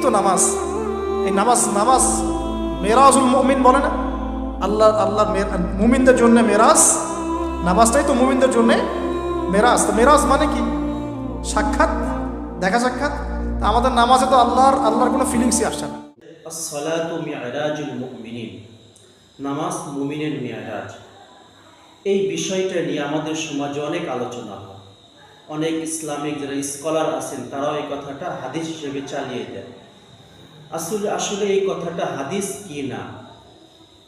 তো নামাজ। এই নামাজ নামাজ মেরাজুল মুমিন বলে না, আল্লাহ মুমিনদের জন্য মেরাজ, নামাজটাই তো মুমিনদের জন্য মেরাজ। তো মেরাজ মানে কি? সাক্ষাৎ, দেখা সাক্ষাৎ। আমাদের নামাজে তো আল্লাহর কোনো ফিলিংসই আসছে না। আসসালাতু মি'রাজুল মুমিনিন, নামাজ মুমিনের মি'রাজ। এই বিষয়টা নিয়ে আমাদের সমাজে অনেক আলোচনা হয়। অনেক ইসলামিক যারা স্কলার আছেন তারাও এই কথাটা হাদিস হিসেবে চালিয়ে দেন। আসলে এই কথাটা হাদিস কি না,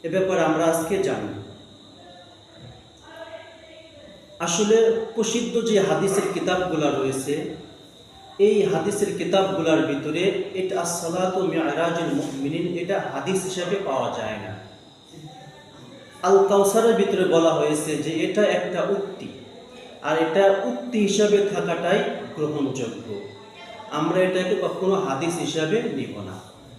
এ ব্যাপারে আমরা আজকে জানি। আসলে প্রসিদ্ধ যে হাদিসের কিতাবগুলো রয়েছে, এই হাদিসের কিতাবগুলোর ভিতরে এটা আসসালাতু মি'রাজুল মুমিনিন এটা হাদিস হিসেবে পাওয়া যায় না। আল কাউসারের ভিতরে বলা হয়েছে যে এটা একটা উক্তি, আর এটা উক্তি হিসাবে থাকাটাই গ্রহণযোগ্য। আমরা এটাকে কখনো হাদিস হিসাবে নিব না।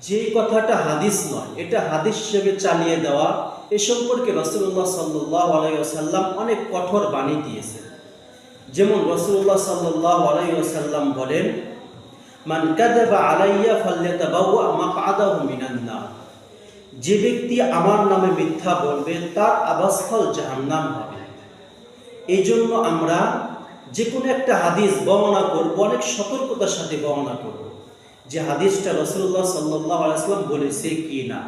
যে কথাটা হাদিস নয় এটা হাদিস হিসেবে চালিয়ে দেওয়া, এ সম্পর্কে রাসূলুল্লাহ সাল্লাল্লাহু আলাইহি ওয়াসাল্লাম অনেক কঠোর বাণী দিয়েছেন। যেমন রাসূলুল্লাহ সাল্লাল্লাহু আলাইহি ওয়াসাল্লাম বলেন, মান কাযাবা আলাইয়া ফালইয়াতাবাওয়া মাকআদাহু মিনান নার, যে ব্যক্তি আমার নামে মিথ্যা বলবে তার আবাসস্থল জাহান্নাম হবে। এই জন্য আমরা যে কোনো একটা হাদিস বর্ণনা করব, অনেক সতর্কতার সাথে বর্ণনা করব যে হাদিসটা রাসূলুল্লাহ সাল্লাল্লাহু আলাইহি ওয়াসাল্লাম বলেছে কি না।